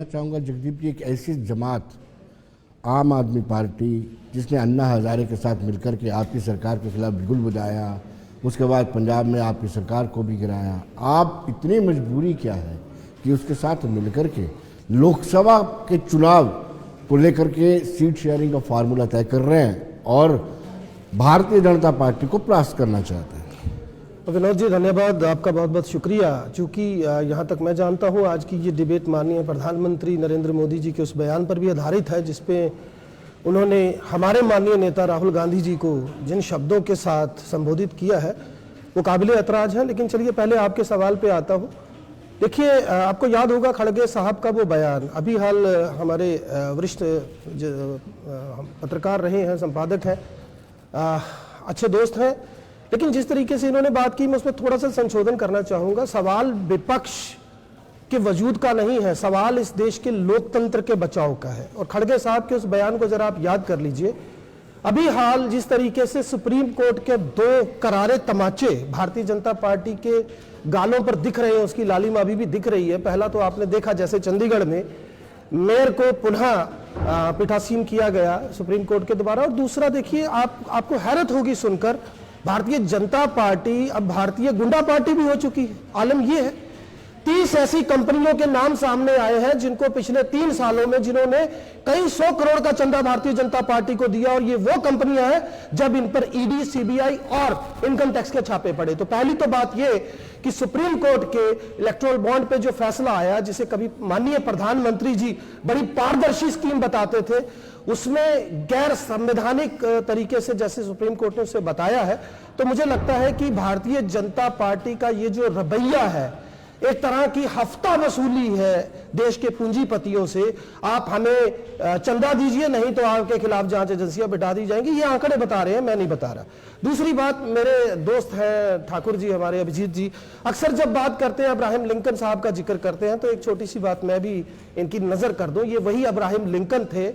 चाहूँगा जगदीप जी, एक ऐसी जमात आम आदमी पार्टी जिसने अन्ना हज़ारे के साथ मिलकर के आपकी सरकार के खिलाफ बिगुल बजाया, उसके बाद पंजाब में आपकी सरकार को भी गिराया, आप इतनी मजबूरी क्या है कि उसके साथ मिलकर के लोकसभा के चुनाव को लेकर के सीट शेयरिंग का फार्मूला तय कर रहे हैं और भारतीय जनता पार्टी को परास्त करना चाहते हैं? विनोद जी, धन्यवाद, आपका बहुत बहुत शुक्रिया। चूँकि यहाँ तक मैं जानता हूँ आज की ये डिबेट माननीय प्रधानमंत्री नरेंद्र मोदी जी के उस बयान पर भी आधारित है जिसपे उन्होंने हमारे माननीय नेता राहुल गांधी जी को जिन शब्दों के साथ संबोधित किया है वो काबिल एतराज है। लेकिन चलिए पहले आपके सवाल पे आता हूँ। देखिए, आपको याद होगा खड़गे साहब का वो बयान, अभी हाल हमारे वरिष्ठ पत्रकार रहे हैं, संपादक हैं, अच्छे दोस्त हैं, लेकिन जिस तरीके से इन्होंने बात की मैं उसमें थोड़ा सा संशोधन करना चाहूँगा। सवाल विपक्ष के वजूद का नहीं है, सवाल इस देश के लोकतंत्र के बचाव का है। और खड़गे साहब के उस बयान को जरा आप याद कर लीजिए। अभी हाल जिस तरीके से सुप्रीम कोर्ट के दो करारे तमाचे भारतीय जनता पार्टी के गालों पर दिख रहे हैं, उसकी लालिमा अभी भी दिख रही है। पहला तो आपने देखा जैसे चंडीगढ़ में मेयर को पुनः पीठासीन किया गया सुप्रीम कोर्ट के द्वारा, और दूसरा देखिए आपको हैरत होगी सुनकर, भारतीय जनता पार्टी अब भारतीय गुंडा पार्टी भी हो चुकी है। आलम यह है 30 ऐसी कंपनियों के नाम सामने आए हैं जिनको पिछले 3 सालों में जिन्होंने कई 100 करोड़ का चंदा भारतीय जनता पार्टी को दिया, और ये वो कंपनियां हैं जब इन पर ईडी, सीबीआई और इनकम टैक्स के छापे पड़े। तो पहली तो बात ये कि सुप्रीम कोर्ट के इलेक्टोरल बॉन्ड पे जो फैसला आया, जिसे कभी माननीय प्रधानमंत्री जी बड़ी पारदर्शी स्कीम बताते थे, उसमें गैर संवैधानिक तरीके से जैसे सुप्रीम कोर्ट ने उसे बताया है, तो मुझे लगता है कि भारतीय जनता पार्टी का ये जो रवैया है, एक तरह की हफ्ता वसूली है देश के पूंजीपतियों से। आप हमें चंदा दीजिए, नहीं तो आपके खिलाफ जांच एजेंसियां बिठा दी जाएंगी। ये आंकड़े बता रहे हैं, मैं नहीं बता रहा। दूसरी बात, मेरे दोस्त हैं ठाकुर जी, हमारे अभिजीत जी, अक्सर जब बात करते हैं अब्राहम लिंकन साहब का जिक्र करते हैं, तो एक छोटी सी बात मैं भी इनकी नजर कर दूं। ये वही अब्राहम लिंकन थे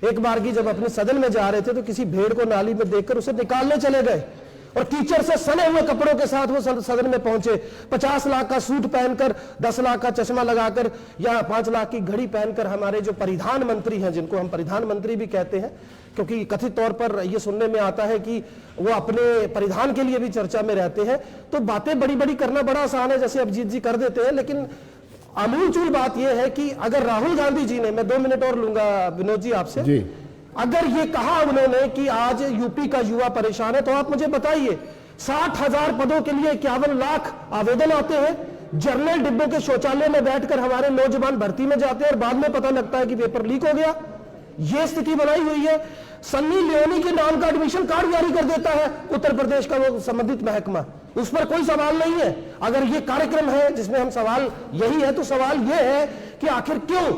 एक बार की जब अपने सदन में जा रहे थे तो किसी भेड़ को नाली में देखकर उसे निकालने चले गए और कीचड़ से सने हुए कपड़ों के साथ वो सदन में पहुंचे। 50 लाख का सूट पहनकर, 10 लाख का चश्मा लगाकर या 5 लाख की घड़ी पहनकर हमारे जो परिधान मंत्री हैं, जिनको हम परिधान मंत्री भी कहते हैं क्योंकि कथित तौर पर ये सुनने में आता है कि वो अपने परिधान के लिए भी चर्चा में रहते हैं। तो बातें बड़ी बड़ी करना बड़ा आसान है, जैसे अभिजीत जी कर देते हैं, लेकिन आमूलचूल बात यह है कि अगर राहुल गांधी जी ने, मैं 2 मिनट और लूंगा विनोद जी आपसे जी, अगर ये कहा उन्होंने कि आज यूपी का युवा परेशान है, तो आप मुझे बताइए 60,000 पदों के लिए 51 लाख आवेदन आते हैं। जर्नल डिब्बों के शौचालय में बैठकर हमारे नौजवान भर्ती में जाते हैं और बाद में पता लगता है कि पेपर लीक हो गया। यह स्थिति बनाई हुई है। सन्नी लियोनी के नाम का एडमिशन कार्ड जारी कर देता है उत्तर प्रदेश का वो संबंधित महकमा, उस पर कोई सवाल नहीं है। अगर ये कार्यक्रम है जिसमें हम सवाल यही है, तो सवाल यह है कि आखिर क्यों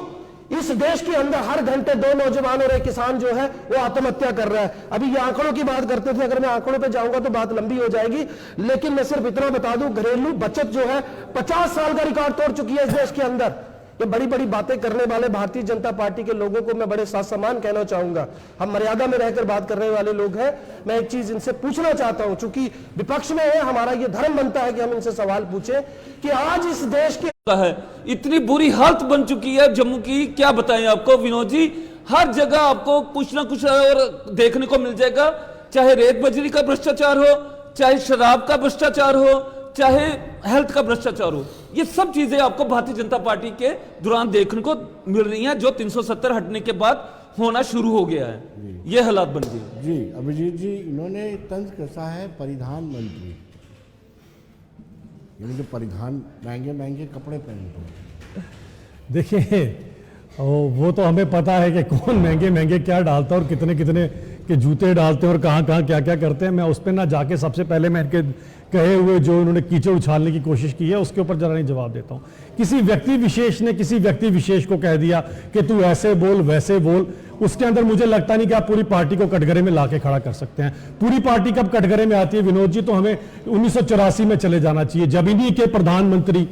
इस देश के अंदर हर घंटे 2 नौजवान और 1 किसान जो है वो आत्महत्या कर रहा है। अभी ये आंकड़ों की बात करते थे, अगर मैं आंकड़ों पे जाऊंगा तो बात लंबी हो जाएगी, लेकिन मैं सिर्फ इतना बता दूं, घरेलू बचत जो है 50 साल का रिकॉर्ड तोड़ चुकी है इस देश के अंदर। ये बड़ी बड़ी बातें करने वाले भारतीय जनता पार्टी के लोगों को मैं बड़े साथ सम्मान कहना चाहूंगा। हम मर्यादा में रहकर बात करने वाले लोग हैं। मैं एक चीज इनसे पूछना चाहता हूं, चूंकि विपक्ष में है, हमारा ये धर्म बनता है कि हम इनसे सवाल पूछें कि आज इस देश के है इतनी बुरी हालत बन चुकी है जम्मू की, क्या बताएं आपको विनोद जी। हर जगह आपको कुछ ना कुछ और देखने को मिल जाएगा, चाहे रेत बजरी का भ्रष्टाचार हो, चाहे शराब का भ्रष्टाचार हो, चाहे हेल्थ का भ्रष्टाचार हो। ये सब चीजें आपको भारतीय जनता पार्टी के दौरान देखने को मिल रही हैं, जो 370 हटने के बाद होना शुरू हो गया है। ये हालात बन गए जी। अभिजीत जी, इन्होंने तंज कसा है परिधान मंत्री, यानी जो परिधान महंगे महंगे कपड़े पहनते हैं। देखिए, वो तो हमें पता है कि कौन महंगे महंगे क्या डालता है और कितने कितने के जूते डालते हैं और कहाँ कहाँ क्या क्या करते हैं। मैं उस पर ना जाके सबसे पहले मैं इनके कहे हुए जो उन्होंने कीचड़ उछालने की कोशिश की है उसके ऊपर जरा नहीं जवाब देता हूँ। किसी व्यक्ति विशेष ने किसी व्यक्ति विशेष को कह दिया कि तू ऐसे बोल वैसे बोल, उसके अंदर मुझे लगता नहीं कि आप पूरी पार्टी को कटघरे में लाके खड़ा कर सकते हैं। पूरी पार्टी कब कटघरे में आती है विनोद जी, तो हमें 1984 में चले जाना चाहिए, जब इन्हीं के प्रधानमंत्री,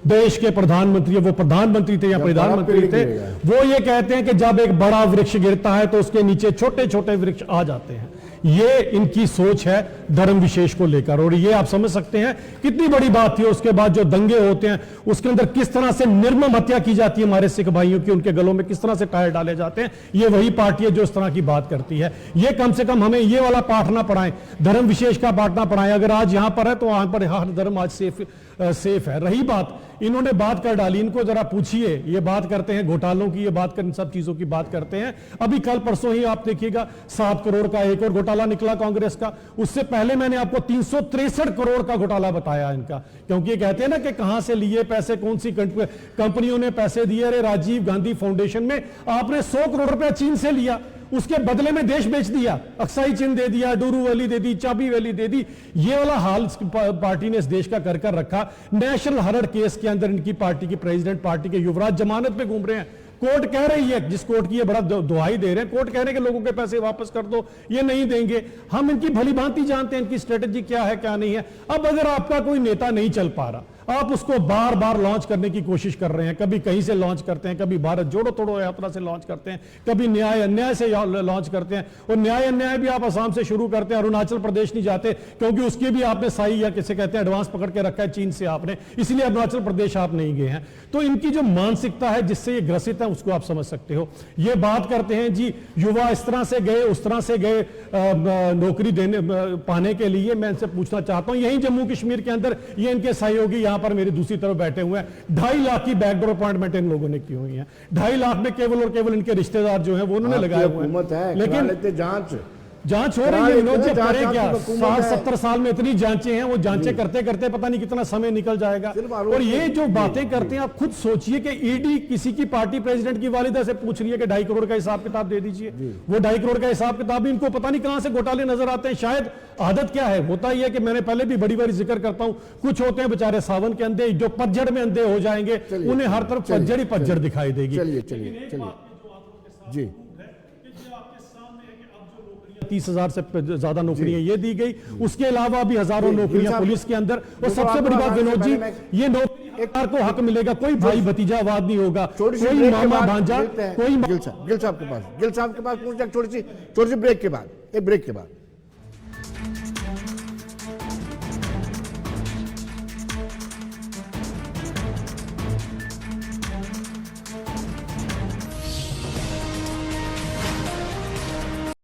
देश के प्रधानमंत्री, वो प्रधानमंत्री थे या प्रधानमंत्री थे, वो ये कहते हैं कि जब एक बड़ा वृक्ष गिरता है तो उसके नीचे छोटे छोटे वृक्ष आ जाते हैं। ये इनकी सोच है धर्म विशेष को लेकर। और ये आप समझ सकते हैं कितनी बड़ी बात थी। उसके बाद जो दंगे होते हैं उसके अंदर किस तरह से निर्मम हत्या की जाती है हमारे सिख भाइयों की, उनके गलों में किस तरह से टायर डाले जाते हैं, ये वही पार्टी है जो इस तरह की बात करती है। ये कम से कम हमें ये वाला पाठ ना पढ़ाएं, धर्म विशेष का पाठ ना पढ़ाएं। अगर आज यहां पर है तो वहां पर हर धर्म आज सेफ है। रही बात, इन्होंने बात कर डाली, इनको जरा पूछिए, ये बात करते हैं घोटालों की, ये बात कर, इन सब चीजों की बात करते हैं। अभी कल परसों ही आप देखिएगा 7 करोड़ का एक और घोटाला निकला कांग्रेस का। उससे पहले मैंने आपको 363 करोड़ का घोटाला बताया इनका, क्योंकि ये कहते हैं ना कि कहां से लिए पैसे, कौन सी कंपनियों ने पैसे दिए। अरे राजीव गांधी फाउंडेशन में आपने 100 करोड़ रुपया चीन से लिया, उसके बदले में देश बेच दिया, अक्साई चिन्ह दे दिया, डूरू वैली दे दी, चाबी वैली दे दी। ये वाला हाल पार्टी ने इस देश का कर रखा। नेशनल हेराल्ड केस के अंदर इनकी पार्टी की प्रेसिडेंट, पार्टी के युवराज जमानत पे घूम रहे हैं। कोर्ट कह रही है, जिस कोर्ट की ये बड़ा दुहाई दे रहे हैं, कोर्ट कह रहे हैं कि लोगों के पैसे वापस कर दो, ये नहीं देंगे। हम इनकी भली भांति जानते हैं इनकी स्ट्रेटेजी क्या है क्या नहीं है। अब अगर आपका कोई नेता नहीं चल पा रहा, आप उसको बार बार लॉन्च करने की कोशिश कर रहे हैं, कभी कहीं से लॉन्च करते हैं, कभी भारत जोड़ो तोड़ो यात्रा से लॉन्च करते हैं, कभी न्याय अन्याय से लॉन्च करते हैं। और न्याय अन्याय भी आप असम से शुरू करते हैं, अरुणाचल प्रदेश नहीं जाते, क्योंकि उसकी भी आपने साई या किसे कहते हैं एडवांस पकड़ के रखा है चीन से आपने, इसलिए अरुणाचल प्रदेश आप नहीं गए हैं। तो इनकी जो मानसिकता है जिससे ये ग्रसित है उसको आप समझ सकते हो। ये बात करते हैं जी युवा इस तरह से गए उस तरह से गए नौकरी देने पाने के लिए। मैं इनसे पूछना चाहता हूं, यही जम्मू कश्मीर के अंदर ये इनके सहयोगी यहां पर मेरी दूसरी तरफ बैठे हुए हैं, 2.5 लाख की बैकडोर अपॉइंटमेंट इन लोगों ने की हुई है। 2.5 लाख में केवल और केवल इनके रिश्तेदार जो हैं वो उन्होंने लगाए हुए हैं। लेकिन जांच हो रही है, विनोद जी करें क्या? 60-70 साल में इतनी जांचें हैं, वो जांचें करते करते पता नहीं कितना समय निकल जाएगा। और ये जो बातें करते हैं, आप खुद सोचिए कि ईडी किसी की पार्टी प्रेसिडेंट की वालिदा से पूछ रही है कि 2.5 करोड़ का हिसाब किताब दे दीजिए। वो 2.5 करोड़ का हिसाब किताब भी इनको पता नहीं कहां से घोटाले नजर आते हैं। शायद आदत क्या है, होता ही है कि मैंने पहले भी बड़ी बारी जिक्र करता हूं, कुछ होते हैं बेचारे सावन के अंधे जो पतझड़ में अंधे हो जाएंगे, उन्हें हर तरफ पतझड़ ही पतझड़ दिखाई देगी। चलिए जी, 30,000 से ज्यादा नौकरियां ये दी गई, उसके अलावा भी हजारों नौकरियां पुलिस के अंदर। और सबसे बड़ी बात विनोद जी, ये नौकरी को हक मिलेगा, कोई भाई भतीजावाद नहीं होगा, कोई मामा भांजा, कोई गिल साहब के पास थोड़ी सी ब्रेक के बाद